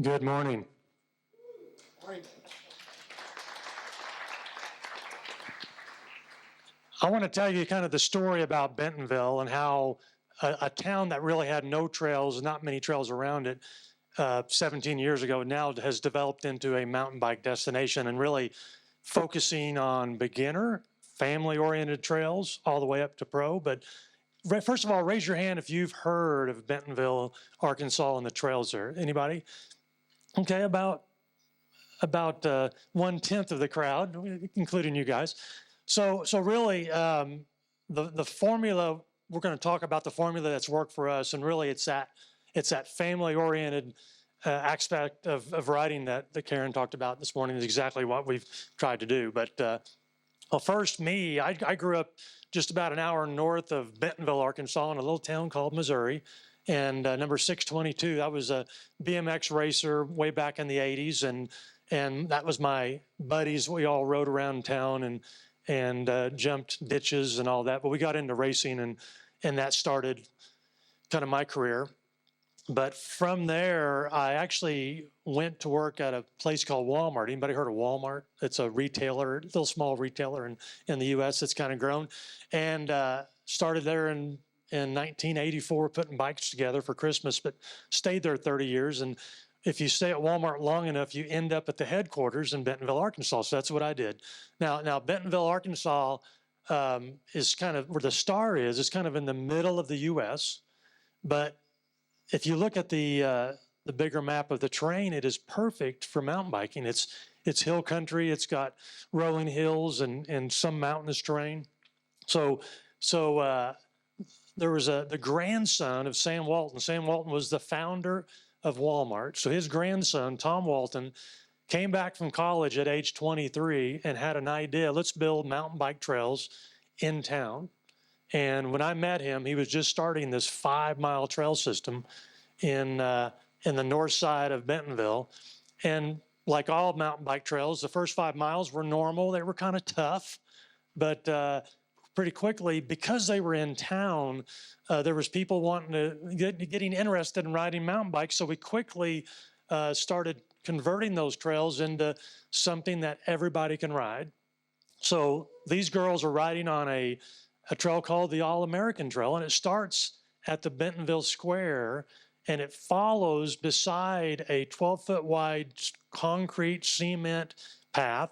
Good morning. I want to tell you kind of the story about Bentonville and how a town that really had no trails, not many trails around it, 17 years ago now has developed into a mountain bike destination and really focusing on beginner, family-oriented trails all the way up to pro. But first of all, raise your hand if you've heard of Bentonville, Arkansas, and the trails there. Anybody? Okay, about 1/10 of the crowd, including you guys. So really, the formula, we're going to talk about the formula that's worked for us, and really it's that family-oriented aspect of riding that Karen talked about this morning is exactly what we've tried to do. But well, first, I grew up just about an hour north of Bentonville, Arkansas, in a little town called Missouri. And number 622, I was a BMX racer way back in the 80s, and that was my buddies. We all rode around town and jumped ditches and all that. But we got into racing, and that started kind of my career. But from there, I actually went to work at a place called Wal-Mart. Anybody heard of Wal-Mart? It's a retailer, little small retailer in the U.S. that's kind of grown. And started there in 1984 putting bikes together for Christmas, but stayed there 30 years. And if you stay at Walmart long enough, you end up at the headquarters in Bentonville, Arkansas. So that's what I did. Now Bentonville, Arkansas is kind of where the star is. It's kind of in the middle of the U.S. But if you look at the bigger map of the terrain, it is perfect for mountain biking. It's hill country. It's got rolling hills and some mountainous terrain. So there was the grandson of Sam Walton. Sam Walton was the founder of Wal-Mart. So his grandson, Tom Walton, came back from college at age 23 and had an idea. Let's build mountain bike trails in town. And when I met him, he was just starting this 5-mile trail system in the north side of Bentonville. And like all mountain bike trails, the first 5 miles were normal. They were kind of tough, but pretty quickly, because they were in town, there was people wanting to getting interested in riding mountain bikes. So we quickly started converting those trails into something that everybody can ride. So these girls are riding on a trail called the All-American Trail, and it starts at the Bentonville Square, and it follows beside a 12-foot wide concrete cement path,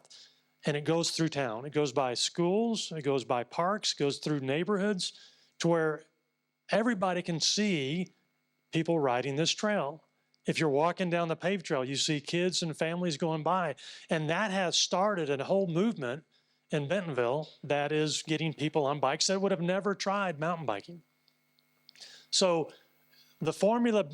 and it goes through town. It goes by schools, it goes by parks, goes through neighborhoods to where everybody can see people riding this trail. If you're walking down the paved trail, you see kids and families going by, and that has started a whole movement in Bentonville that is getting people on bikes that would have never tried mountain biking. So the formula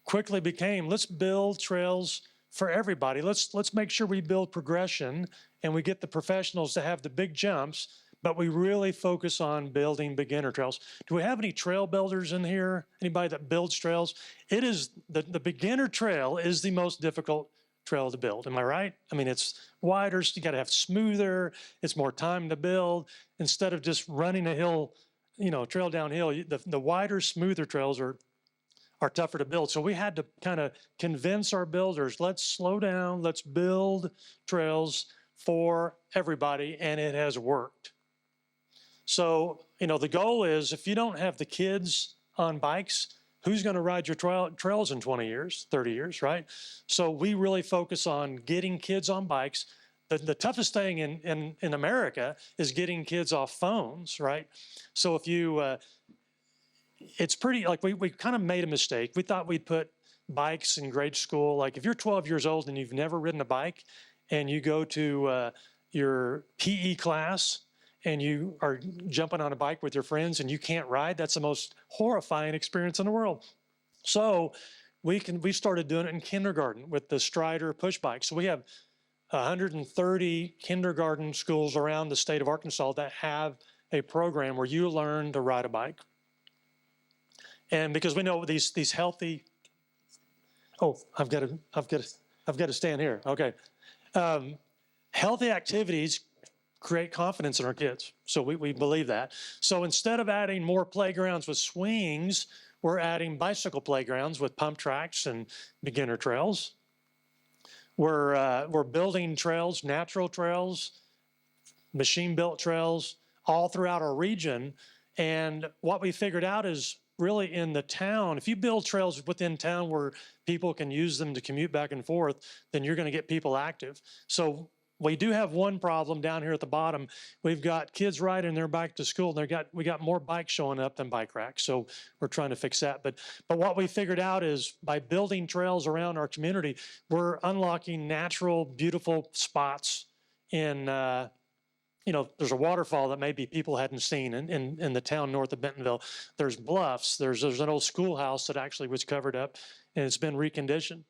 quickly became, let's build trails for everybody. Let's make sure we build progression and we get the professionals to have the big jumps, but we really focus on building beginner trails. Do we have any trail builders in here? Anybody that builds trails? It is the beginner trail is the most difficult trail to build. Am I right? I mean, it's wider, so you got to have smoother, it's more time to build. Instead of just running a hill, trail downhill, the wider, smoother trails are tougher to build. So we had to kind of convince our builders, let's slow down, let's build trails for everybody, and it has worked. So, the goal is if you don't have the kids on bikes, who's going to ride your trails in 20 years, 30 years, right? So we really focus on getting kids on bikes. The toughest thing in America is getting kids off phones, right? So if you, it's pretty, like we kind of made a mistake. We thought we'd put bikes in grade school. Like if you're 12 years old and you've never ridden a bike and you go to your PE class and you are jumping on a bike with your friends and you can't ride, that's the most horrifying experience in the world. So we started doing it in kindergarten with the Strider push bike. So we have 130 kindergarten schools around the state of Arkansas that have a program where you learn to ride a bike. And because we know these healthy, I've got to stand here. Okay, healthy activities create confidence in our kids. So we believe that. So instead of adding more playgrounds with swings, we're adding bicycle playgrounds with pump tracks and beginner trails. We're building trails, natural trails, machine-built trails all throughout our region. And what we figured out is really in the town, if you build trails within town where people can use them to commute back and forth, then you're going to get people active. So we do have one problem down here at the bottom. We've got kids riding their bike to school, and we got more bikes showing up than bike racks. So we're trying to fix that. But what we figured out is by building trails around our community, we're unlocking natural, beautiful spots in there's a waterfall that maybe people hadn't seen in the town north of Bentonville. There's bluffs. There's an old schoolhouse that actually was covered up, and it's been reconditioned.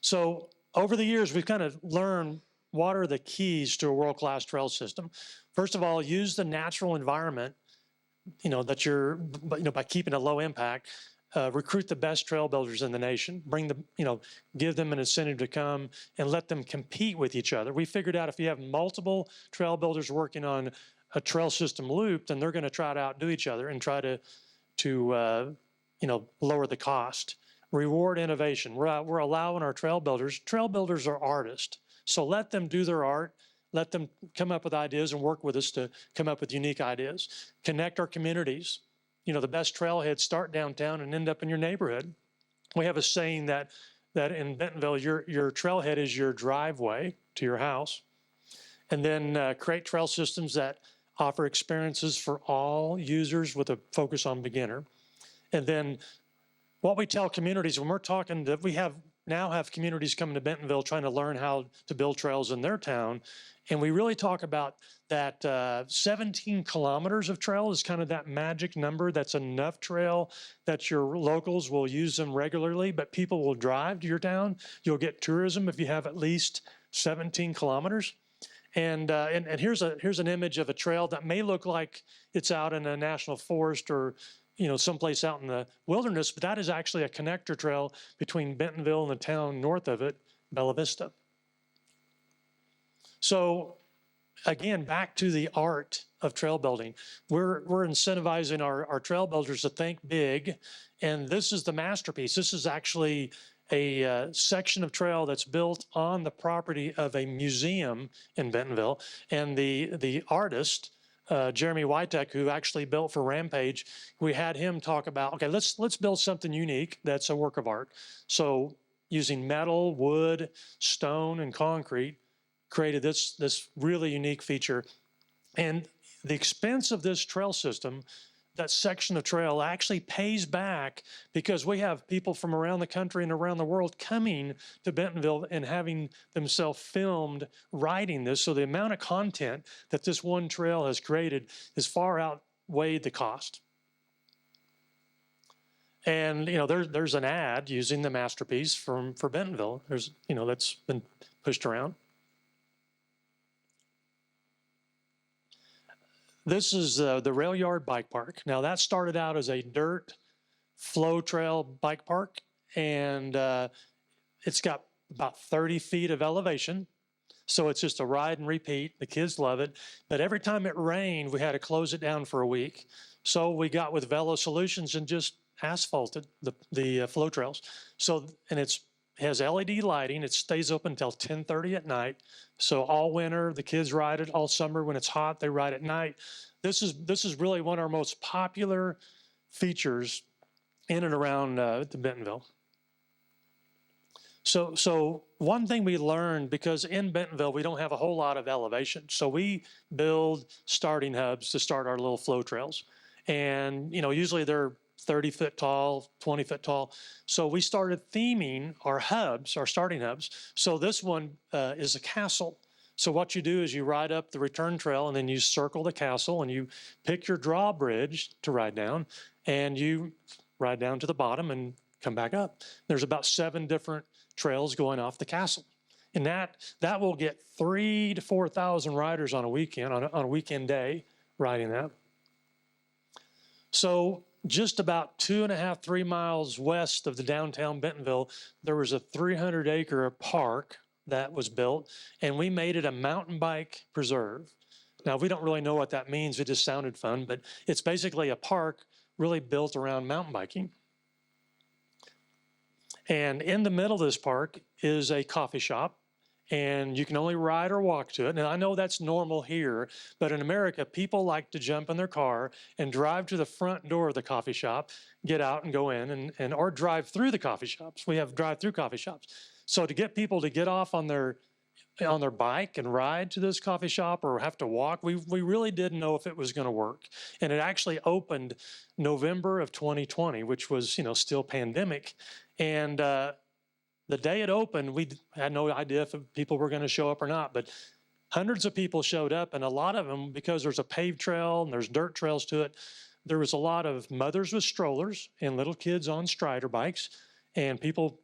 So over the years, we've kind of learned what are the keys to a world-class trail system. First of all, use the natural environment, by keeping a low impact. Recruit the best trail builders in the nation, give them an incentive to come and let them compete with each other. We figured out if you have multiple trail builders working on a trail system loop, then they're going to try to outdo each other and try to lower the cost. Reward innovation. We're allowing our trail builders are artists. So let them do their art. Let them come up with ideas and work with us to come up with unique ideas. Connect our communities. The best trailheads start downtown and end up in your neighborhood. We have a saying that in Bentonville, your trailhead is your driveway to your house. And then create trail systems that offer experiences for all users with a focus on beginner. And then what we tell communities when we're talking that we now have communities coming to Bentonville trying to learn how to build trails in their town. And we really talk about that 17 kilometers of trail is kind of that magic number. That's enough trail that your locals will use them regularly, but people will drive to your town. You'll get tourism if you have at least 17 kilometers. And here's an image of a trail that may look like it's out in a national forest or someplace out in the wilderness, but that is actually a connector trail between Bentonville and the town north of it, Bella Vista. So again, back to the art of trail building. We're incentivizing our trail builders to think big, and this is the masterpiece. This is actually a section of trail that's built on the property of a museum in Bentonville, and the artist, Jeremy Witek, who actually built for Rampage, we had him talk about, okay, let's build something unique that's a work of art. So using metal, wood, stone, and concrete, created this really unique feature. And the expense of this trail system, that section of trail, actually pays back because we have people from around the country and around the world coming to Bentonville and having themselves filmed riding this. So the amount of content that this one trail has created is far outweighed the cost. And there's an ad using the masterpiece for Bentonville. There's that's been pushed around. This is the Rail Yard Bike Park. Now that started out as a dirt flow trail bike park, and it's got about 30 feet of elevation. So it's just a ride and repeat. The kids love it. But every time it rained, we had to close it down for a week. So we got with Velo Solutions and just asphalted the flow trails. So, and it has LED lighting. It stays open until 10:30 at night. So all winter, the kids ride it. All summer, when it's hot, they ride at night. This is really one of our most popular features in and around the Bentonville. So one thing we learned, because in Bentonville, we don't have a whole lot of elevation. So we build starting hubs to start our little flow trails. And, usually they're 30 foot tall, 20 foot tall. So we started theming our hubs, our starting hubs. So this one is a castle. So what you do is you ride up the return trail and then you circle the castle and you pick your drawbridge to ride down, and you ride down to the bottom and come back up. There's about 7 different trails going off the castle. And that will get 3,000 to 4,000 riders on a weekend, on a weekend day riding that. So just about 2.5, 3 miles west of the downtown Bentonville, there was a 300-acre park that was built, and we made it a mountain bike preserve. Now, we don't really know what that means. It just sounded fun, but it's basically a park really built around mountain biking. And in the middle of this park is a coffee shop, and you can only ride or walk to it. And I know that's normal here, but in America, people like to jump in their car and drive to the front door of the coffee shop, get out and go in, and or drive through the coffee shops. We have drive-through coffee shops. So to get people to get off on their bike and ride to this coffee shop or have to walk, we really didn't know if it was going to work. And it actually opened November of 2020, which was, still pandemic. And the day it opened, we had no idea if people were going to show up or not, but hundreds of people showed up, and a lot of them, because there's a paved trail and there's dirt trails to it, there was a lot of mothers with strollers and little kids on strider bikes and people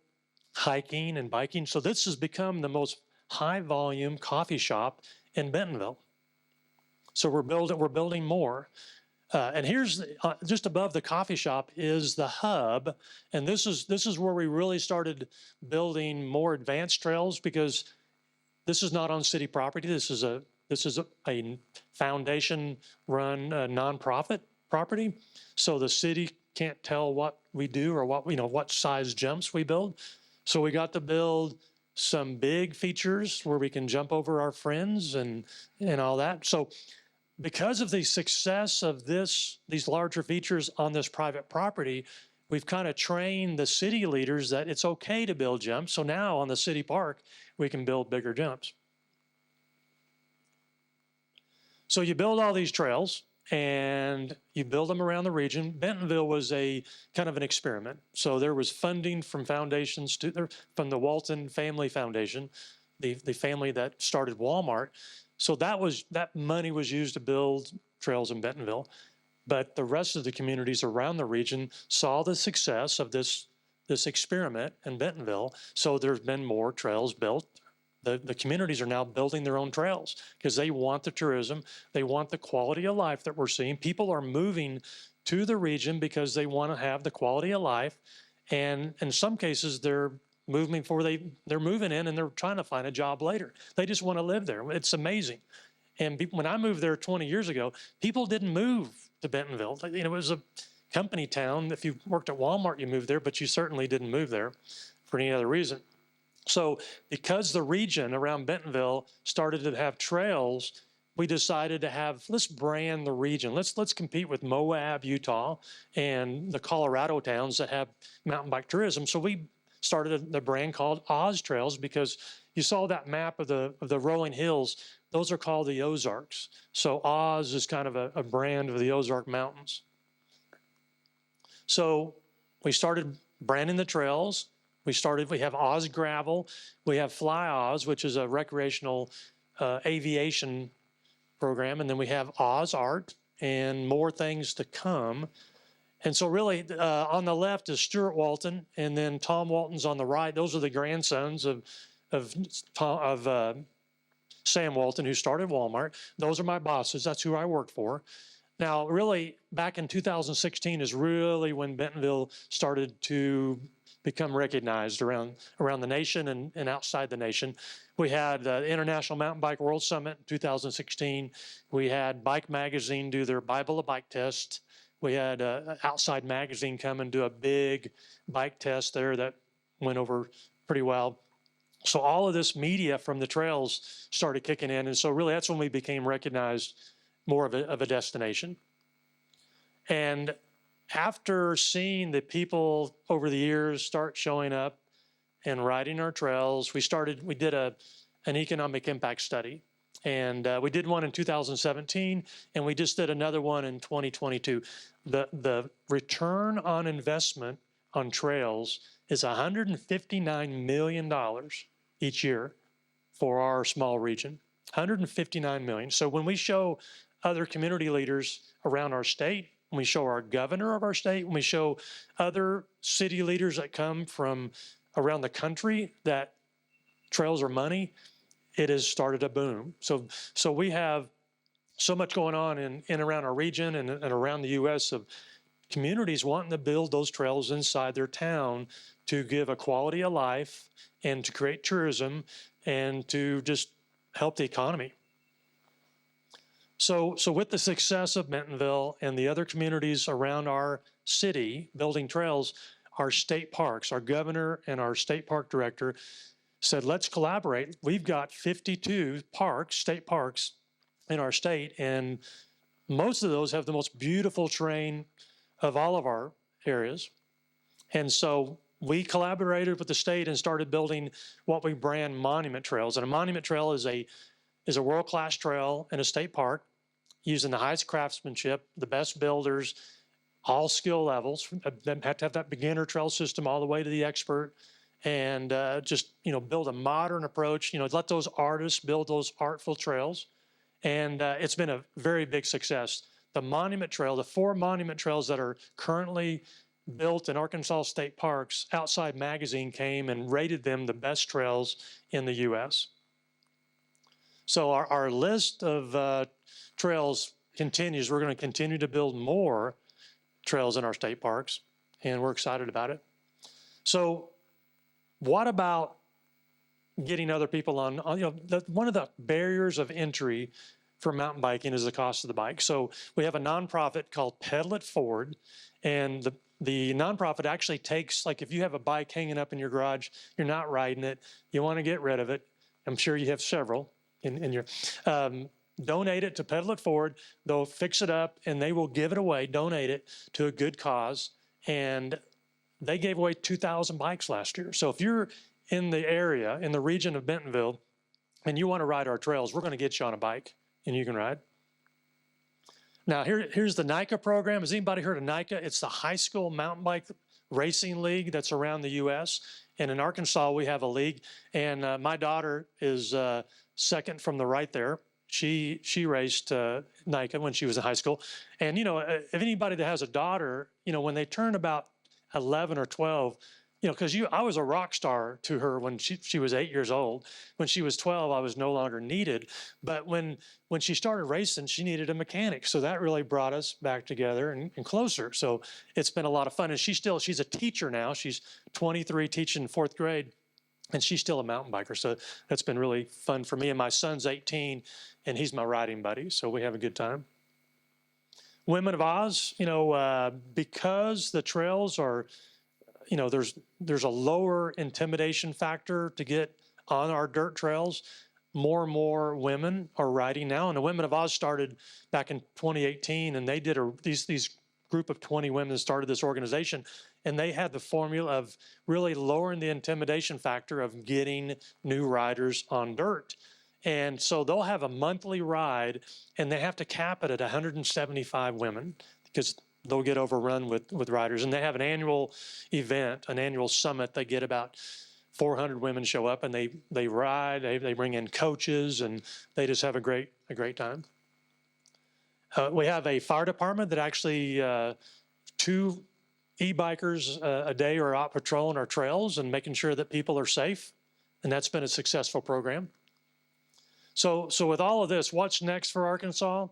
hiking and biking. So this has become the most high volume coffee shop in Bentonville. So we're building more. And here's just above the coffee shop is the hub, and this is where we really started building more advanced trails, because this is not on city property. This is a foundation-run nonprofit property, so the city can't tell what we do or what size jumps we build. So we got to build some big features where we can jump over our friends and all that. So because of the success of these larger features on this private property, we've kind of trained the city leaders that it's okay to build jumps. So now on the city park, we can build bigger jumps. So you build all these trails and you build them around the region. Bentonville was a kind of an experiment. So there was funding from foundations from the Walton Family Foundation, the family that started Wal-Mart. So that money was used to build trails in Bentonville, but the rest of the communities around the region saw the success of this experiment in Bentonville. So there's been more trails built. The communities are now building their own trails because they want the tourism, they want the quality of life that we're seeing. People are moving to the region because they want to have the quality of life, and in some cases they're moving they're moving in and they're trying to find a job later. They just want to live there. It's amazing. And when I moved there 20 years ago, people didn't move to Bentonville. It was a company town. If you worked at Wal-Mart, you moved there, but you certainly didn't move there for any other reason. So because the region around Bentonville started to have trails, we decided to let's brand the region. Let's compete with Moab, Utah, and the Colorado towns that have mountain bike tourism. So we started the brand called Oz Trails, because you saw that map of the rolling hills. Those are called the Ozarks. So Oz is kind of a brand of the Ozark Mountains. So we started branding the trails. We have Oz Gravel. We have Fly Oz, which is a recreational aviation program. And then we have Oz Art and more things to come. And so really on the left is Stuart Walton, and then Tom Walton's on the right. Those are the grandsons of Sam Walton, who started Wal-Mart. Those are my bosses. That's who I work for. Now, really, back in 2016 is really when Bentonville started to become recognized around the nation and outside the nation. We had the International Mountain Bike World Summit in 2016. We had Bike Magazine do their Bible of Bike test. We had Outside Magazine come and do a big bike test there that went over pretty well. So all of this media from the trails started kicking in. And so really that's when we became recognized more of a destination. And after seeing the people over the years start showing up and riding our trails, we did an economic impact study. And we did one in 2017, and we just did another one in 2022. The return on investment on trails is $159 million each year for our small region. $159 million. So when we show other community leaders around our state, when we show our governor of our state, when we show other city leaders that come from around the country that trails are money, it has started a boom. So we have so much going on in and around our region and around the U.S. of communities wanting to build those trails inside their town to give a quality of life and to create tourism and to just help the economy. So with the success of Bentonville and the other communities around our city building trails, our state parks, our governor and our state park director said, let's collaborate. We've got 52 parks, state parks in our state, and most of those have the most beautiful terrain of all of our areas. And so we collaborated with the state and started building what we brand monument trails. And a monument trail is a world-class trail in a state park using the highest craftsmanship, the best builders, all skill levels. Have to have that beginner trail system all the way to the expert, and just build a modern approach. Let those artists build those artful trails, and it's been a very big success. The monument trail, the 4 monument trails that are currently built in Arkansas state parks, Outside Magazine came and rated them the best trails in the U.S. So our list of trails continues. We're going to continue to build more trails in our state parks, and we're excited about it. So what about getting other people on one of the barriers of entry for mountain biking is the cost of the bike. So we have a nonprofit called Pedal It Forward, and the nonprofit actually takes, like, if you have a bike hanging up in your garage, you're not riding it, you want to get rid of it. I'm sure you have several in your, donate it to Pedal It Forward. They'll fix it up and they will give it away, donate it to a good cause. And they gave away 2,000 bikes last year. So if you're in the area, in the region of Bentonville, and you want to ride our trails, we're going to get you on a bike and you can ride. Now, here's the NICA program. Has anybody heard of NICA? It's the High School Mountain Bike Racing League that's around the U.S. And in Arkansas, we have a league. And my daughter is second from the right there. She raced NICA when she was in high school. And, if anybody that has a daughter, when they turn about 11 or 12, because I was a rock star to her when she was 8 years old. When she was 12, I was no longer needed. But when she started racing, she needed a mechanic. So that really brought us back together and closer. So it's been a lot of fun. And she's a teacher now. She's 23, teaching 4th grade. And she's still a mountain biker. So that's been really fun for me. And my son's 18, and he's my riding buddy. So we have a good time. Women of Oz, because the trails are, there's a lower intimidation factor to get on our dirt trails. More and more women are riding now. And the Women of Oz started back in 2018, and they did these group of 20 women started this organization, and they had the formula of really lowering the intimidation factor of getting new riders on dirt. And so they'll have a monthly ride, and they have to cap it at 175 women because they'll get overrun with riders. And they have an annual event, an annual summit. They get about 400 women show up, and they ride. They bring in coaches, and they just have a great time. We have a fire department that actually 2 e-bikers a day are out patrolling our trails and making sure that people are safe, and that's been a successful program. So with all of this, what's next for Arkansas?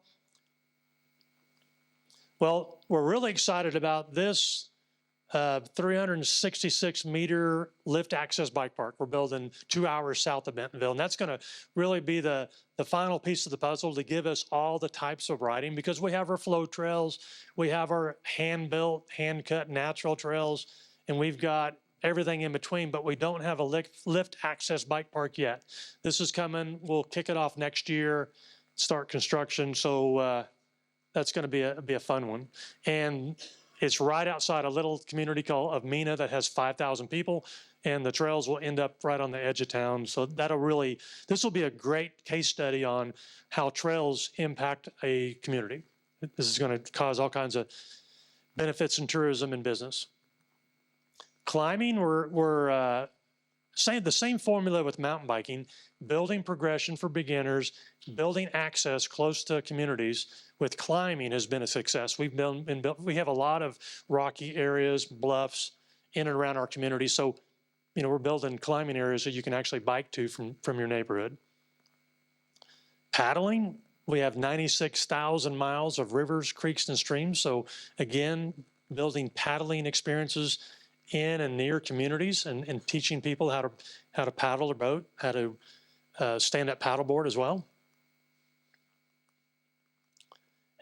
Well, we're really excited about this 366-meter lift access bike park. We're building 2 hours south of Bentonville, and that's going to really be the final piece of the puzzle to give us all the types of riding, because we have our flow trails, we have our hand-built, hand-cut natural trails, and we've got everything in between, but we don't have a lift access bike park yet. This is coming. We'll kick it off next year, start construction, so that's going to be a fun one. And it's right outside a little community called Mina that has 5,000 people, and the trails will end up right on the edge of town. So this will be a great case study on how trails impact a community. This is going to cause all kinds of benefits in tourism and business. Climbing, we're saying the same formula with mountain biking, building progression for beginners, building access close to communities. With climbing has been a success. We have a lot of rocky areas, bluffs in and around our community. So, we're building climbing areas that you can actually bike to from your neighborhood. Paddling, we have 96,000 miles of rivers, creeks, and streams. So again, building paddling experiences in and near communities, and teaching people how to paddle a boat, how to stand up paddleboard as well.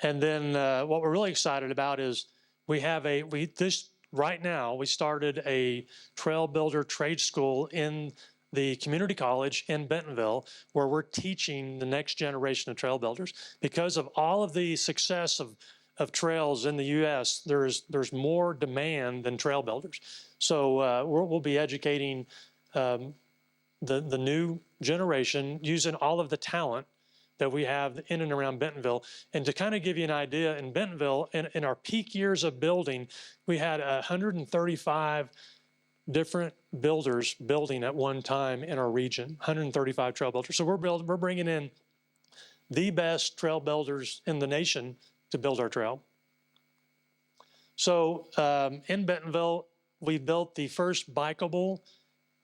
And then what we're really excited about is we have this right now, we started a trail builder trade school in the community college in Bentonville, where we're teaching the next generation of trail builders. Because of all of the success of trails in the U.S., there's more demand than trail builders. So we'll be educating the new generation using all of the talent that we have in and around Bentonville. And to kind of give you an idea, in Bentonville, in our peak years of building, we had 135 different builders building at one time in our region, 135 trail builders. So we're bringing in the best trail builders in the nation to build our trail. So in Bentonville, we built the first bikeable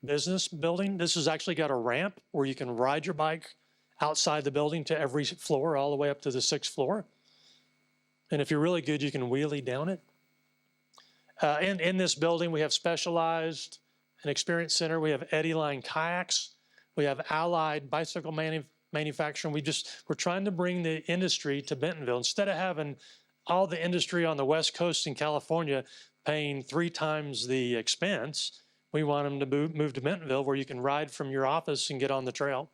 business building. This has actually got a ramp where you can ride your bike outside the building to every floor, all the way up to the 6th floor. And if you're really good, you can wheelie down it. In this building, we have Specialized, an experience center. We have Eddy Line kayaks. We have Allied bicycle manufacturing. We're trying to bring the industry to Bentonville. Instead of having all the industry on the West Coast in California paying 3 times the expense, we want them to move to Bentonville, where you can ride from your office and get on the trail.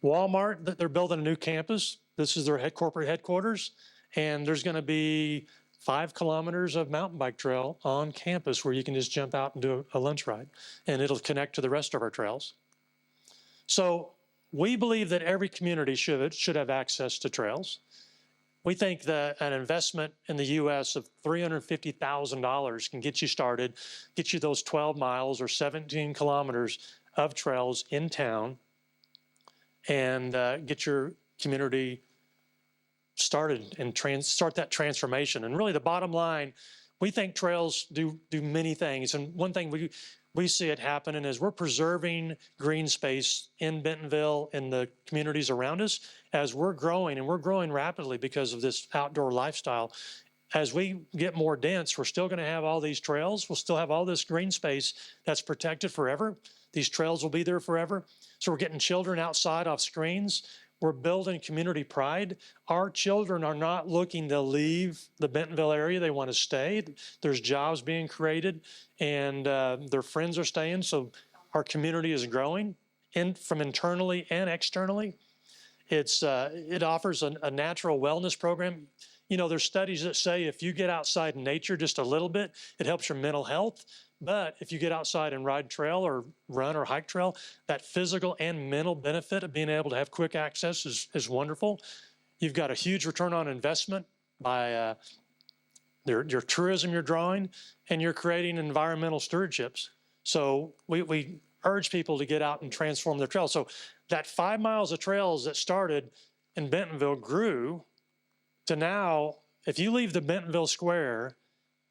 Wal-Mart, they're building a new campus. This is their corporate headquarters, and there's going to be 5 kilometers of mountain bike trail on campus where you can just jump out and do a lunch ride, and it'll connect to the rest of our trails. So we believe that every community should have access to trails. We think that an investment in the U.S. of $350,000 can get you started, get you those 12 miles or 17 kilometers of trails in town, and get your community started and start that transformation. And really, the bottom line, we think trails do many things. And one thing we see it happening is we're preserving green space in Bentonville and the communities around us as we're growing, and we're growing rapidly because of this outdoor lifestyle. As we get more dense, we're still going to have all these trails. We'll still have all this green space that's protected forever. These trails will be there forever. So we're getting children outside off screens. We're building community pride. Our children are not looking to leave the Bentonville area. They want to stay. There's jobs being created, and their friends are staying. So our community is growing from internally and externally. It offers a natural wellness program. You know, there's studies that say if you get outside in nature just a little bit, it helps your mental health. But if you get outside and ride trail or run or hike trail, that physical and mental benefit of being able to have quick access is wonderful. You've got a huge return on investment by your tourism you're drawing, and you're creating environmental stewardships. So we urge people to get out and transform their trails. So that 5 miles of trails that started in Bentonville grew to now, if you leave the Bentonville Square,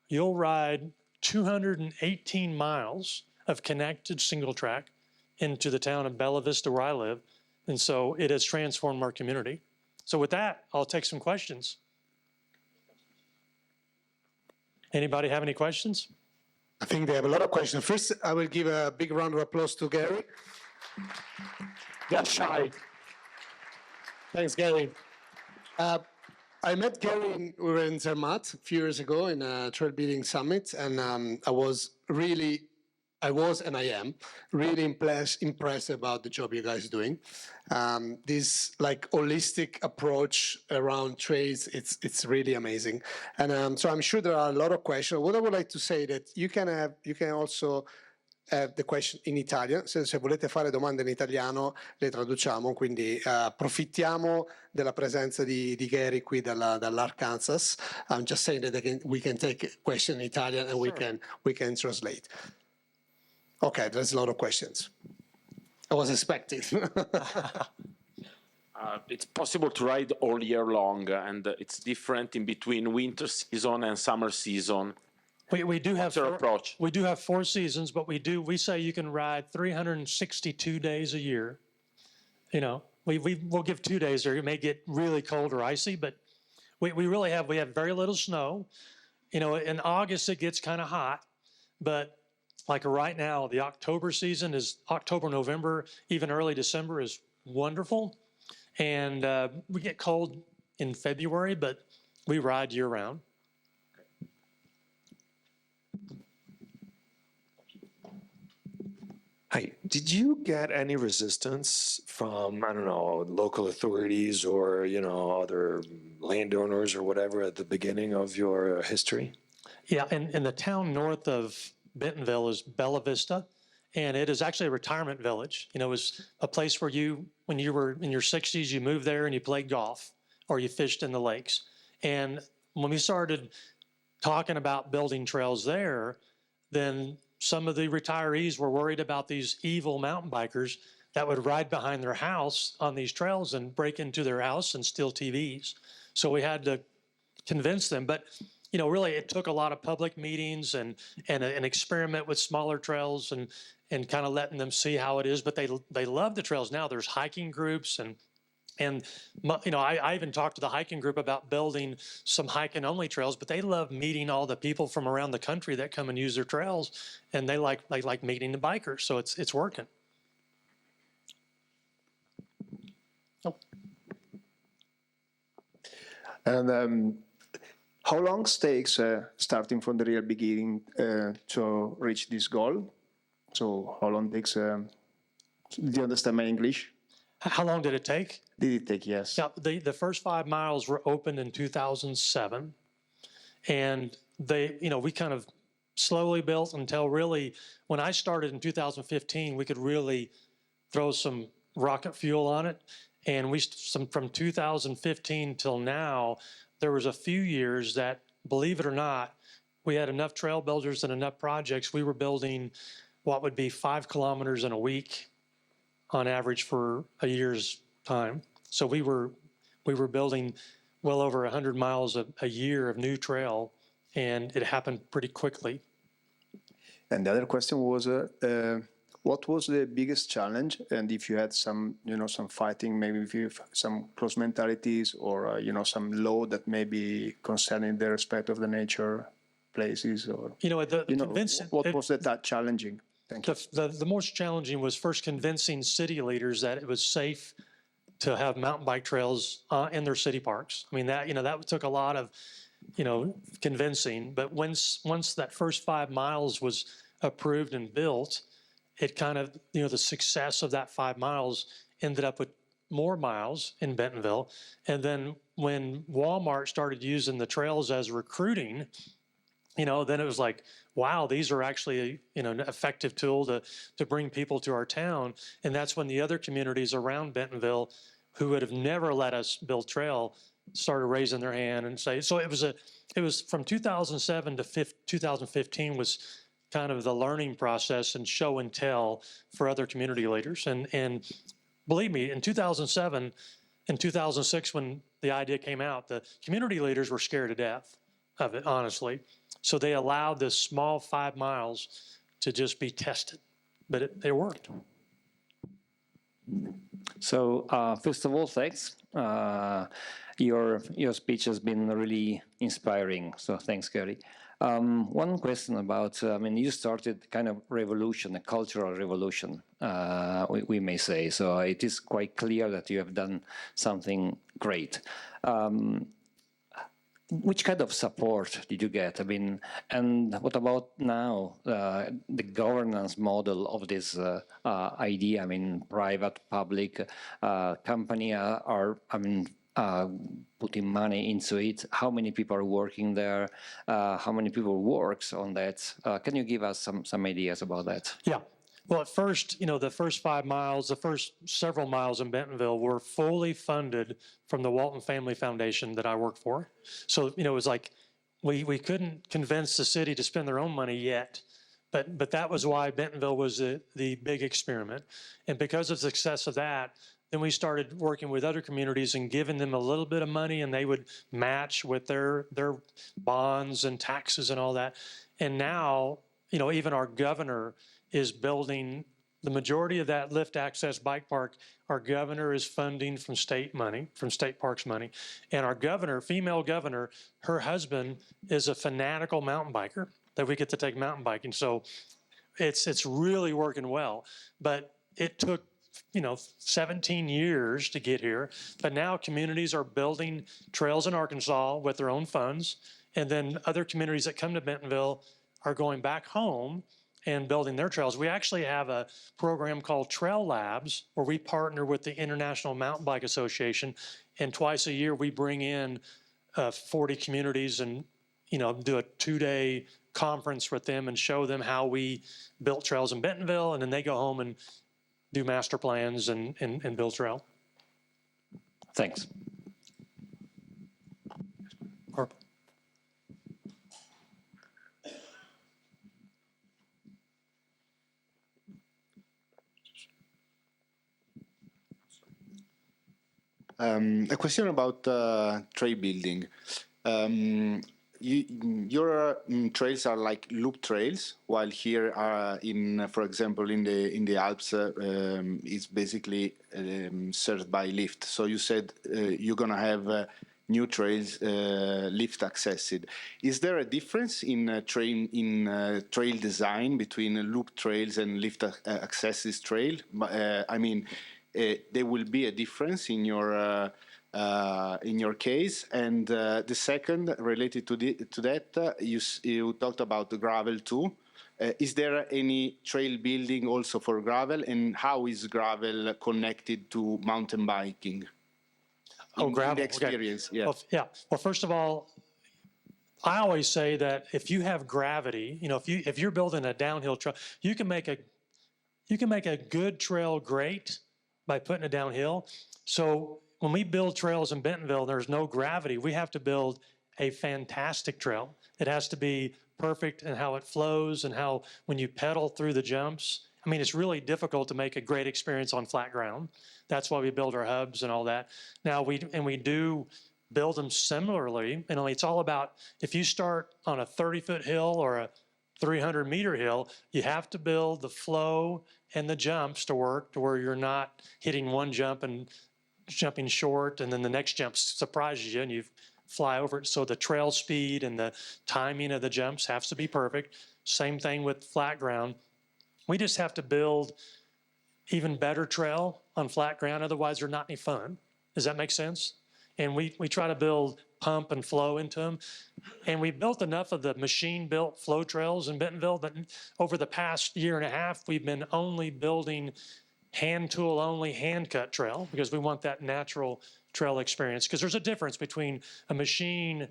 you'll ride 218 miles of connected single track into the town of Bella Vista where I live. And so it has transformed our community. So with that, I'll take some questions. Anybody have any questions? I think they have a lot of questions. First, I will give a big round of applause to Gary. That's shy. Thanks, Gary. I met Gary, we were in Zermatt a few years ago in a trail building summit, and I was and I am really impressed about the job you guys are doing. This like holistic approach around trails, it's really amazing. And so I'm sure there are a lot of questions. What I would like to say that you can also have the question in Italian. Se volete fare domande in italiano le traduciamo, quindi approfittiamo della presenza di Gary qui dall'Arkansas. I'm just saying that we can take a question in Italian and sure. we can translate. Okay, there's a lot of questions. I was expecting. It's possible to ride all year long, and it's different in between winter season and summer season. We do have approach? We do have 4 seasons, but we say you can ride 362 days a year. You know, we'll give 2 days there. It may get really cold or icy, but we have very little snow. You know, in August it gets kind of hot, but like right now, the October season is October, November, even early December is wonderful. And we get cold in February, but we ride year round. Hi, did you get any resistance from, I don't know, local authorities or, other landowners or whatever at the beginning of your history? Yeah, and the town north of Bentonville is Bella Vista, and it is actually a retirement village. It was a place where when you were in your 60s, you moved there and you played golf or you fished in the lakes. And when we started talking about building trails there, then some of the retirees were worried about these evil mountain bikers that would ride behind their house on these trails and break into their house and steal TVs. So we had to convince them. But really, it took a lot of public meetings and an experiment with smaller trails and kind of letting them see how it is. But they love the trails now. There's hiking groups and I even talked to the hiking group about building some hiking only trails, but they love meeting all the people from around the country that come and use their trails, and they like meeting the bikers. So it's working. Oh. And how long takes starting from the real beginning to reach this goal? So how long takes? Do you understand my English? How long did it take? Did it take? Yes. Yeah, the first 5 miles were opened in 2007, and we kind of slowly built until really when I started in 2015, we could really throw some rocket fuel on it, and from 2015 till now, there was a few years that, believe it or not, we had enough trail builders and enough projects. We were building what would be 5 kilometers in a week on average for a year's time. So we were building well over 100 miles a year of new trail, and it happened pretty quickly. And the other question was, what was the biggest challenge? And if you had some, some fighting, maybe if you have some close mentalities or, some law that may be concerning the respect of the nature places or, what was that challenging? Thank you. The most challenging was first convincing city leaders that it was safe to have mountain bike trails in their city parks. I mean, that took a lot of, convincing. But once that first 5 miles was approved and built, it kind of, the success of that 5 miles ended up with more miles in Bentonville. And then when Wal-Mart started using the trails as recruiting, then it was like, wow, these are actually, an effective tool to bring people to our town. And that's when the other communities around Bentonville who would have never let us build trail started raising their hand and say, so it was from 2007 to 2015 was kind of the learning process and show and tell for other community leaders. And believe me, in 2007 and 2006, when the idea came out, the community leaders were scared to death of it, honestly. So they allowed this small 5 miles to just be tested, but it worked. So first of all, thanks. Your speech has been really inspiring. So thanks, Gary. One question about, you started kind of revolution, a cultural revolution, we may say. So it is quite clear that you have done something great. Which kind of support did you get? And what about now, the governance model of this idea? Private, public company are, putting money into it. How many people are working there? How many people works on that? Can you give us some ideas about that? Yeah. Well, at first, the first 5 miles, the first several miles in Bentonville were fully funded from the Walton Family Foundation that I work for. So, it was like we couldn't convince the city to spend their own money yet. But that was why Bentonville was the big experiment. And because of the success of that, then we started working with other communities and giving them a little bit of money, and they would match with their bonds and taxes and all that. And now, even our governor is building the majority of that lift access bike park. Our governor is funding from state money, from state parks money. And our governor, female governor, her husband is a fanatical mountain biker that we get to take mountain biking. So it's really working well. But it took 17 years to get here. But now communities are building trails in Arkansas with their own funds. And then other communities that come to Bentonville are going back home and building their trails. We actually have a program called Trail Labs where we partner with the International Mountain Bike Association, and twice a year we bring in 40 communities and do a 2-day conference with them and show them how we built trails in Bentonville, and then they go home and do master plans and build trail. Thanks. Purple. A question about trail building. Your trails are like loop trails, while here for example, in the Alps, it's basically served by lift. So you said you're gonna have new trails lift accessed. Is there a difference in trail design between loop trails and lift accesses trail? I mean, there will be a difference in your case. And the second, related to that, you talked about the gravel too. Is there any trail building also for gravel, and how is gravel connected to mountain biking? Gravel. In the experience, okay. yeah. Well, yeah. Well, first of all, I always say that if you have gravity, if you're building a downhill trail, you can make a good trail great by putting it downhill. So when we build trails in Bentonville, there's no gravity. We have to build a fantastic trail. It has to be perfect in how it flows and how when you pedal through the jumps. I mean, it's really difficult to make a great experience on flat ground. That's why we build our hubs and all that. Now, we do build them similarly. And it's all about, if you start on a 30-foot hill or a 300-meter hill, you have to build the flow and the jumps to work to where you're not hitting one jump and jumping short, and then the next jump surprises you and you fly over it. So the trail speed and the timing of the jumps has to be perfect. Same thing with flat ground. We just have to build even better trail on flat ground, otherwise they're not any fun. Does that make sense? And we try to build pump and flow into them. And we built enough of the machine-built flow trails in Bentonville that over the past year and a half, we've been only building hand tool only, hand cut trail, because we want that natural trail experience. Because there's a difference between a machine,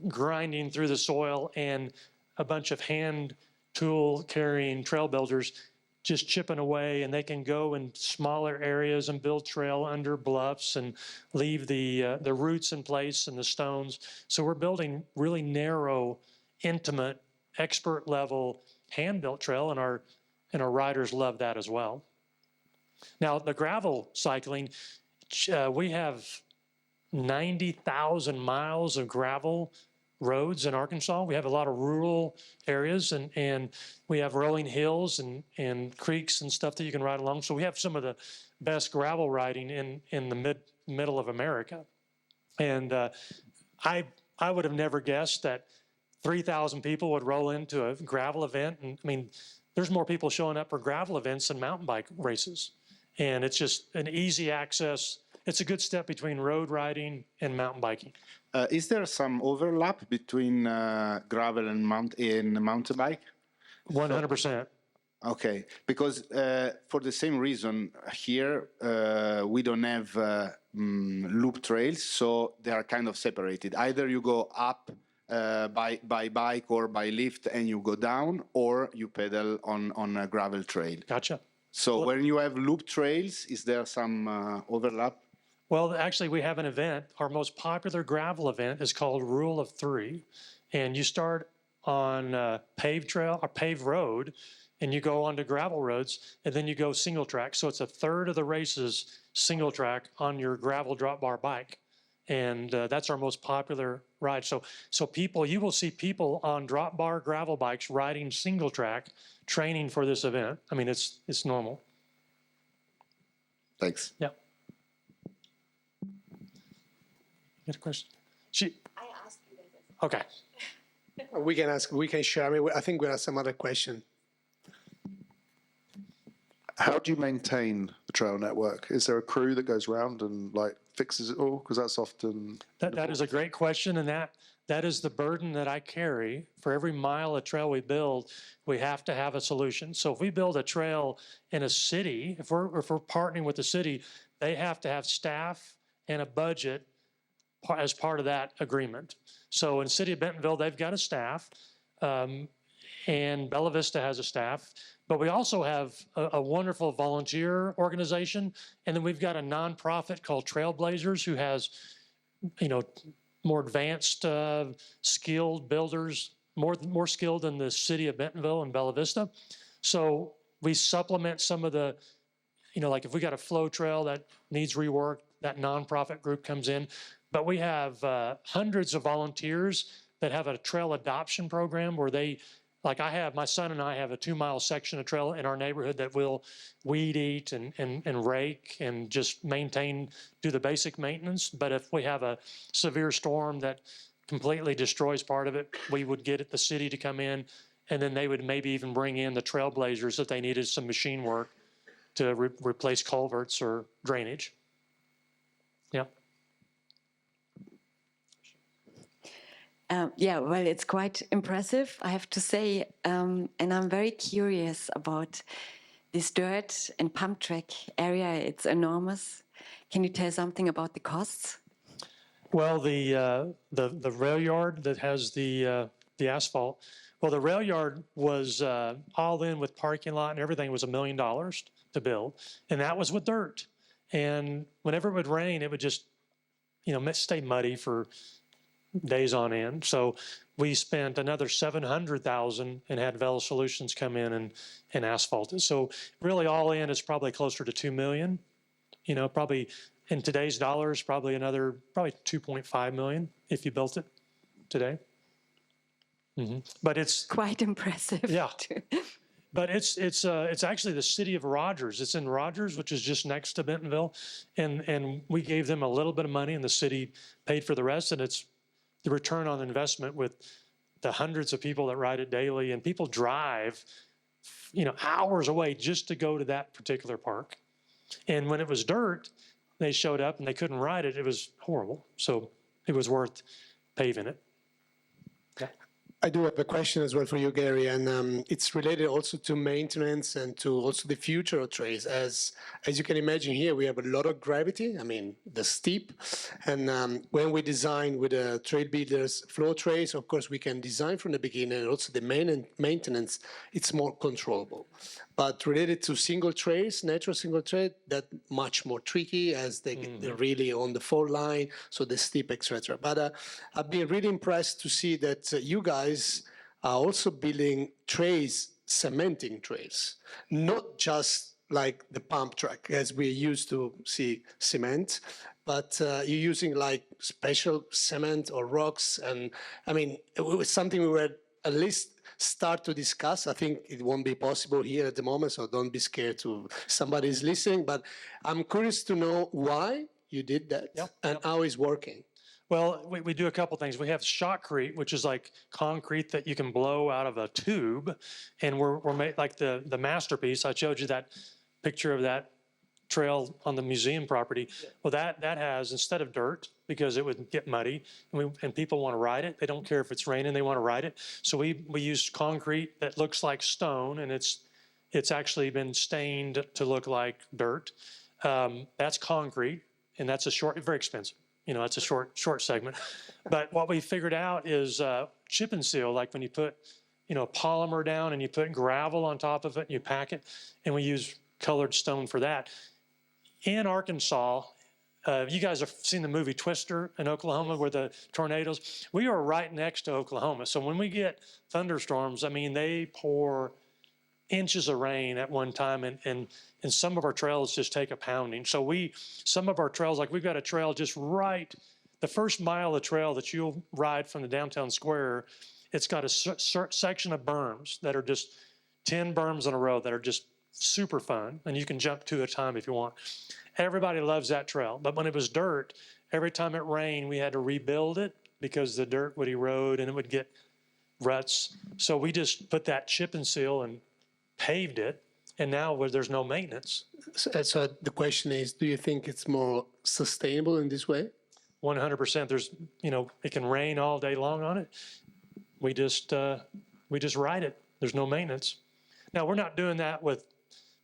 grinding through the soil and a bunch of hand tool carrying trail builders just chipping away, and they can go in smaller areas and build trail under bluffs and leave the roots in place and the stones. So we're building really narrow, intimate, expert level hand-built trail, and our riders love that as well. Now, the gravel cycling, we have 90,000 miles of gravel roads in Arkansas. We have a lot of rural areas, and we have rolling hills and creeks and stuff that you can ride along. So we have some of the best gravel riding in the middle of America. And I would have never guessed that 3,000 people would roll into a gravel event. And I mean, there's more people showing up for gravel events than mountain bike races. And it's just an easy access. It's a good step between road riding and mountain biking. Is there some overlap between gravel and mountain bike? 100%. Okay, because for the same reason here we don't have loop trails, so they are kind of separated. Either you go up by bike or by lift and you go down, or you pedal on a gravel trail. Gotcha. So when you have loop trails, is there some overlap? Well, actually, we have an event. Our most popular gravel event is called Rule of Three. And you start on a paved trail or paved road, and you go onto gravel roads, and then you go single track. So it's a third of the races single track on your gravel drop bar bike. And that's our most popular ride. So people, you will see people on drop bar gravel bikes riding single track, training for this event. I mean, it's normal. Thanks. Yeah. You got a question? I asked you guys. Okay. We can share. I mean, I think we have some other question. How do you maintain the trail network? Is there a crew that goes around and fixes it all? Because that's often That is a great question, and that is the burden that I carry. For every mile of trail we build, we have to have a solution. So if we build a trail in a city, if we're partnering with the city, they have to have staff and a budget as part of that agreement. So in the city of Bentonville, they've got a staff, and Bella Vista has a staff, but we also have a wonderful volunteer organization, and then we've got a nonprofit called Trailblazers who has, you know, more advanced, skilled builders, more skilled than the city of Bentonville and Bella Vista. So we supplement some of the, you know, like if we got a flow trail that needs rework, that nonprofit group comes in. But we have hundreds of volunteers that have a trail adoption program where they, like my son and I have a 2-mile section of trail in our neighborhood that will weed eat and rake and just maintain, do the basic maintenance. But if we have a severe storm that completely destroys part of it, we would get the city to come in, and then they would maybe even bring in the Trailblazers if they needed some machine work to replace culverts or drainage. Yeah. Yeah, well, it's quite impressive, I have to say. And I'm very curious about this dirt and pump track area. It's enormous. Can you tell something about the costs? Well, the rail yard that has the asphalt. Well, the rail yard was all in with parking lot and everything was $1 million to build, and that was with dirt. And whenever it would rain, it would just, you know, stay muddy for days on end. So we spent another $700,000 and had Vela Solutions come in and asphalt it. So really all in is probably closer to $2 million. You know, probably in today's dollars, probably 2.5 million if you built it today. But it's quite impressive. Yeah. But it's actually the city of Rogers. It's in Rogers, which is just next to Bentonville, and we gave them a little bit of money, and the city paid for the rest. And it's the return on investment with the hundreds of people that ride it daily, and people drive, you know, hours away just to go to that particular park. And when it was dirt, they showed up and they couldn't ride it. It was horrible. So it was worth paving it. Yeah. I do have a question as well for you, Gary, and it's related also to maintenance and to also the future of trails. As you can imagine here, we have a lot of gravity, I mean, the steep, and when we design with the trail builders flow trails, of course, we can design from the beginning, and also the maintenance, it's more controllable. But related to single trails, natural single trail, that much more tricky as they're really on the fault line, so the steep, etc. But I've been really impressed to see that you guys are also building trails, cementing trails, not just like the pump track as we used to see cement, but you're using like special cement or rocks. And I mean, it was something we were at least start to discuss. I think it won't be possible here at the moment, so don't be scared to somebody's listening. But I'm curious to know why you did that and how it's working. Well, we do a couple things. We have shotcrete, which is like concrete that you can blow out of a tube, and we're made like the masterpiece. I showed you that picture of that trail on the museum property. Well, that has, instead of dirt, because it would get muddy, and people want to ride it. They don't care if it's raining; they want to ride it. So we used concrete that looks like stone, and it's actually been stained to look like dirt. That's concrete, and that's very expensive. You know, it's a short segment. But what we figured out is chip and seal, like when you put, you know, polymer down and you put gravel on top of it and you pack it, and we use colored stone for that. In Arkansas, you guys have seen the movie Twister in Oklahoma where the tornadoes, we are right next to Oklahoma. So when we get thunderstorms, I mean, they pour inches of rain at one time, and some of our trails just take a pounding. So some of our trails, like we've got a trail just right, the first mile of trail that you'll ride from the downtown square, it's got a section of berms that are just 10 berms in a row that are just super fun, and you can jump 2 at a time if you want. Everybody loves that trail, but when it was dirt, every time it rained, we had to rebuild it because the dirt would erode and it would get ruts. So we just put that chip and seal and paved it, and now where there's no maintenance. So the question is, do you think it's more sustainable in this way? 100%. There's, it can rain all day long on it. We just ride it. There's no maintenance. Now, we're not doing that with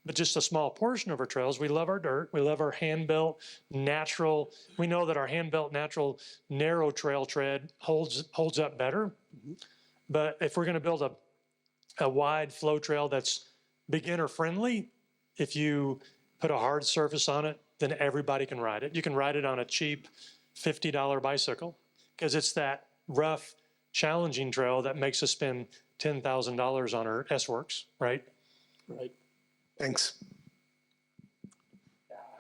but just a small portion of our trails. We love our dirt. We love our hand-built, natural. We know that our hand-built, natural, narrow trail tread holds up better. But if we're going to build a wide flow trail that's beginner-friendly, if you put a hard surface on it, then everybody can ride it. You can ride it on a cheap $50 bicycle because it's that rough, challenging trail that makes us spend $10,000 on our S-Works, right? Right. Thanks.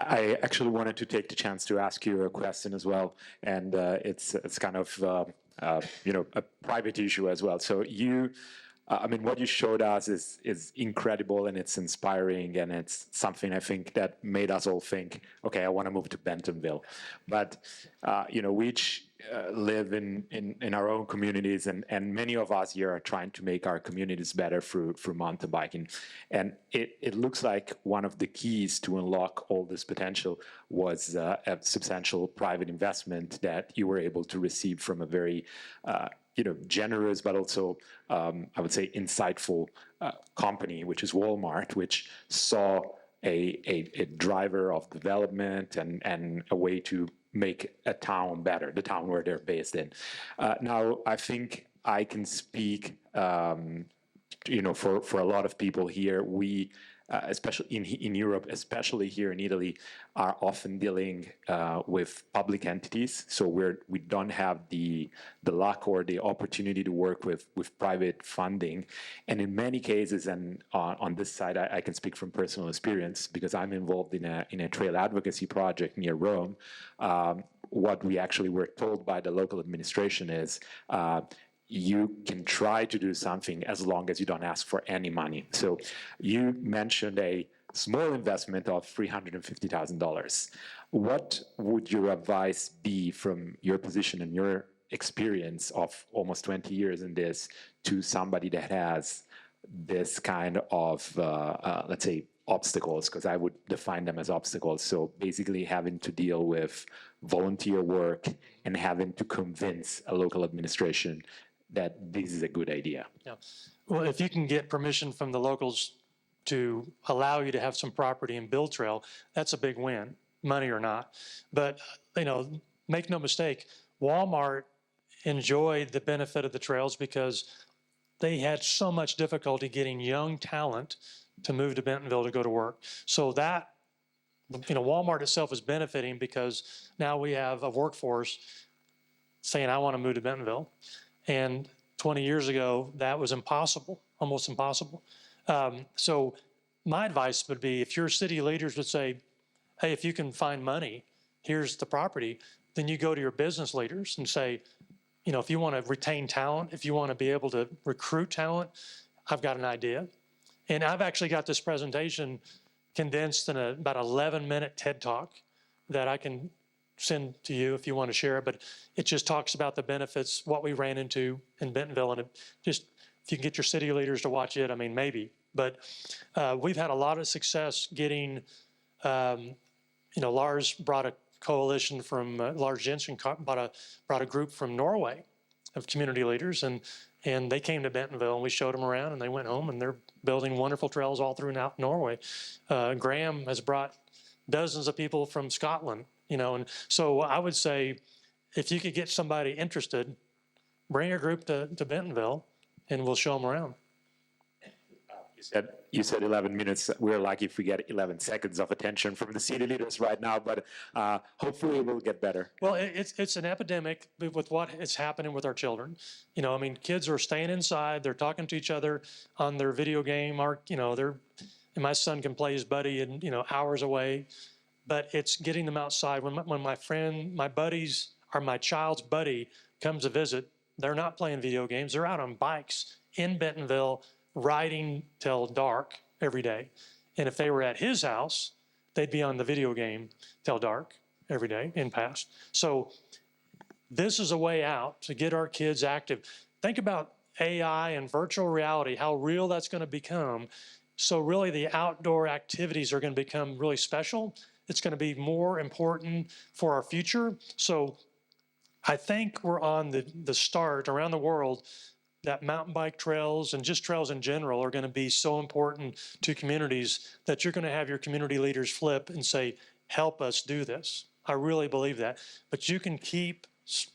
I actually wanted to take the chance to ask you a question as well, and it's kind of a private issue as well. So what you showed us is incredible, and it's inspiring, and it's something I think that made us all think, okay, I want to move to Bentonville. But we each live in our own communities, and many of us here are trying to make our communities better through mountain biking. And it looks like one of the keys to unlock all this potential was a substantial private investment that you were able to receive from a very generous, but also, I would say, insightful company, which is Wal-Mart, which saw a driver of development and a way to make a town better, the town where they're based in. Now, I think I can speak, for a lot of people here, we, especially in Europe, especially here in Italy, are often dealing with public entities. So we don't have the luck or the opportunity to work with private funding. And in many cases, and on this side, I can speak from personal experience because I'm involved in a trail advocacy project near Rome. What we actually were told by the local administration is, you can try to do something as long as you don't ask for any money. So you mentioned a small investment of $350,000. What would your advice be from your position and your experience of almost 20 years in this to somebody that has this kind of, let's say, obstacles, because I would define them as obstacles. So basically having to deal with volunteer work and having to convince a local administration that this is a good idea. Yeah. Well, if you can get permission from the locals to allow you to have some property and build trail, that's a big win, money or not. But, make no mistake, Wal-Mart enjoyed the benefit of the trails because they had so much difficulty getting young talent to move to Bentonville to go to work. So that, Wal-Mart itself is benefiting because now we have a workforce saying, I want to move to Bentonville. And 20 years ago, that was impossible, almost impossible. So my advice would be, if your city leaders would say, hey, if you can find money, here's the property, then you go to your business leaders and say, if you want to retain talent, if you want to be able to recruit talent, I've got an idea. And I've actually got this presentation condensed in about 11-minute TED Talk that I can send to you if you want to share it, but it just talks about the benefits, what we ran into in Bentonville, and if you can get your city leaders to watch it, maybe. But we've had a lot of success getting, Lars brought a coalition from, Lars Jensen brought a group from Norway of community leaders, and they came to Bentonville, and we showed them around, and they went home, and they're building wonderful trails all through Norway. Graham has brought dozens of people from Scotland, and so I would say, if you could get somebody interested, bring a group to Bentonville, and we'll show them around. You said 11 minutes. We're lucky if we get 11 seconds of attention from the city leaders right now, but hopefully it will get better. Well, it's an epidemic with what is happening with our children. Kids are staying inside. They're talking to each other on their video game, or, and my son can play his buddy and, hours away, but it's getting them outside. When my buddies, or my child's buddy comes to visit, they're not playing video games. They're out on bikes in Bentonville, riding till dark every day. And if they were at his house, they'd be on the video game till dark every day in past. So this is a way out to get our kids active. Think about AI and virtual reality, how real that's going to become. So really the outdoor activities are going to become really special. It's going to be more important for our future. So I think we're on the start around the world that mountain bike trails and just trails in general are going to be so important to communities that you're going to have your community leaders flip and say, help us do this. I really believe that. But you can keep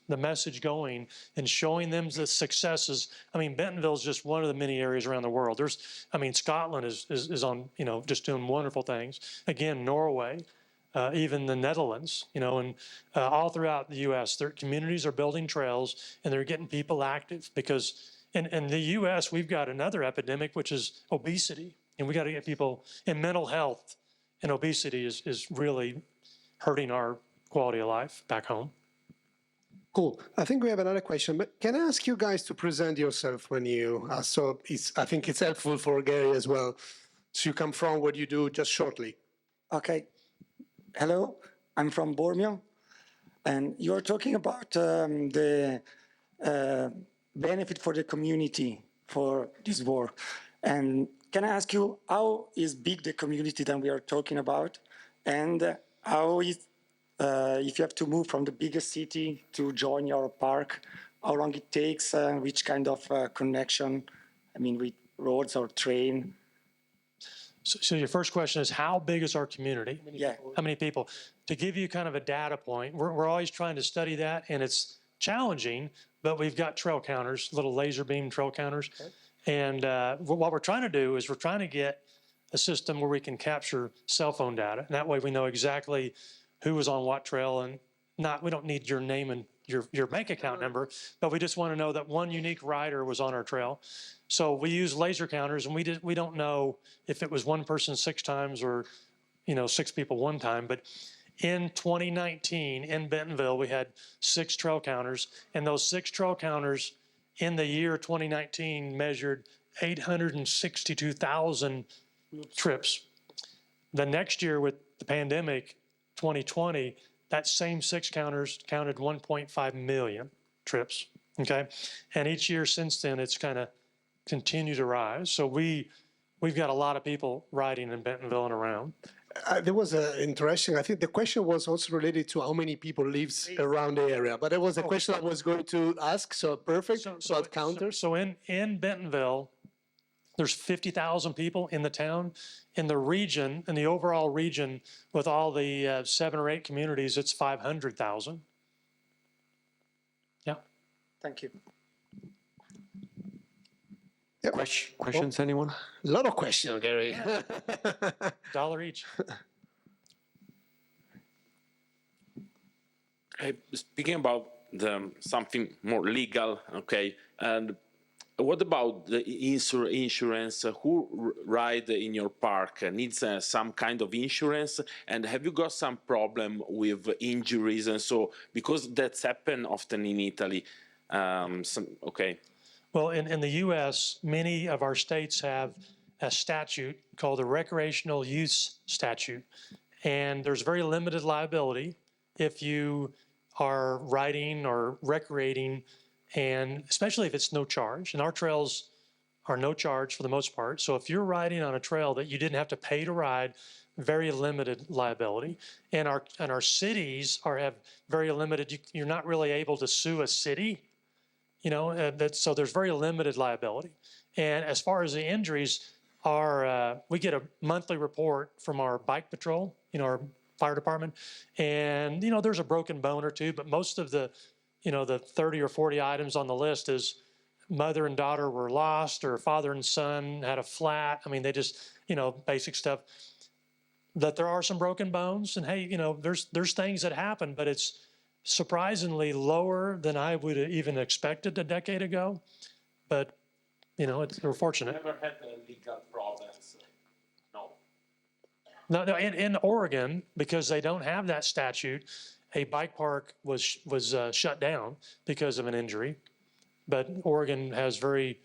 the message going and showing them the successes. I mean, Bentonville is just one of the many areas around the world. Scotland is on, just doing wonderful things. Again, Norway, even the Netherlands, and all throughout the U.S., their communities are building trails and they're getting people active because in the U.S., we've got another epidemic, which is obesity. And we got to get people in mental health, and obesity is really hurting our quality of life back home. Cool. I think we have another question, but can I ask you guys to present yourself when you, I think it's helpful for Gary as well. So you come from what you do just shortly. Okay. Hello, I'm from Bormio, and you're talking about the benefit for the community for this work. And can I ask you, how is big the community that we are talking about? And how is, if you have to move from the biggest city to join your park, how long it takes, which kind of connection, with roads or train? So your first question is, how big is our community? Yeah. How many people? To give you kind of a data point, we're always trying to study that, and it's challenging, but we've got trail counters, little laser beam trail counters. Okay. And what we're trying to do is we're trying to get a system where we can capture cell phone data. And that way we know exactly who was on what trail, and we don't need your name and your bank account number, but we just want to know that one unique rider was on our trail. So we use laser counters, and we don't know if it was one person 6 times or 6 people 1 time. But in 2019 in Bentonville, we had 6 trail counters, and those 6 trail counters in the year 2019 measured 862,000 trips. The next year with the pandemic, 2020, that same 6 counters counted 1.5 million trips. Okay, and each year since then, it's kind of continue to rise. So we've got a lot of people riding in Bentonville and around. There was interesting, I think the question was also related to how many people lives around the area, but it was a question I was going to ask, so perfect, about counters. So in Bentonville, there's 50,000 people in the town. In the region, in the overall region, with all the 7 or 8 communities, it's 500,000. Yeah. Thank you. Yep. Questions, anyone? A lot of questions, Gary. $1 each. Speaking about something more legal, okay, and what about the insurance? Who ride in your park needs some kind of insurance? And have you got some problem with injuries? And so, because that's happened often in Italy. Okay. Well, in the U.S., many of our states have a statute called the Recreational Use Statute. And there's very limited liability if you are riding or recreating, and especially if it's no charge. And our trails are no charge for the most part. So if you're riding on a trail that you didn't have to pay to ride, very limited liability. And our cities have very limited, you're not really able to sue a city. So there's very limited liability. And as far as the injuries, we get a monthly report from our bike patrol, our fire department, and there's a broken bone or two, but most of the 30 or 40 items on the list is mother and daughter were lost, or father and son had a flat. I mean, they just basic stuff. That there are some broken bones, and hey, there's things that happen, but it's surprisingly lower than I would have even expected a decade ago, but we're fortunate. Never had legal problems. No. In Oregon, because they don't have that statute, a bike park was shut down because of an injury, but Oregon has very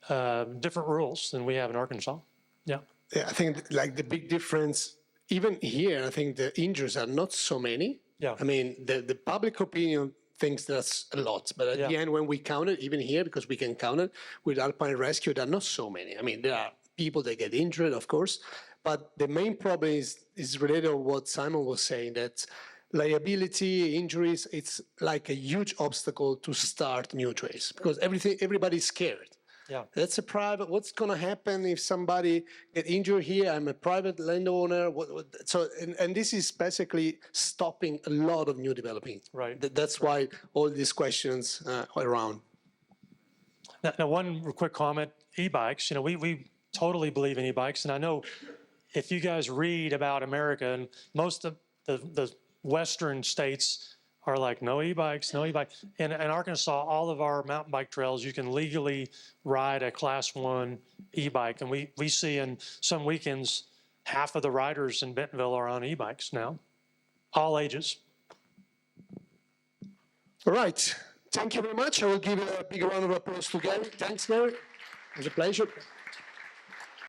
different rules than we have in Arkansas. Yeah. Yeah, I think the big difference, even here, I think the injuries are not so many. Yeah. I mean, the public opinion thinks that's a lot, but at the end, when we count it, even here, because we can count it with Alpine Rescue, there are not so many. I mean, there are people that get injured, of course, but the main problem is related to what Simon was saying, that liability, injuries, it's like a huge obstacle to start new trails because everybody's scared. Yeah. That's a private. What's going to happen if somebody get injured here? I'm a private landowner. So, and this is basically stopping a lot of new developing. Right. That's why all these questions are around. Now, one quick comment, e-bikes, we totally believe in e-bikes. And I know if you guys read about America, and most of the Western states are like, no e-bikes, no e-bikes. In Arkansas, all of our mountain bike trails, you can legally ride a Class 1 e-bike. And we see in some weekends, half of the riders in Bentonville are on e-bikes now, all ages. All right. Thank you very much. I will give a big round of applause to Gary. Thanks, Gary. It was a pleasure.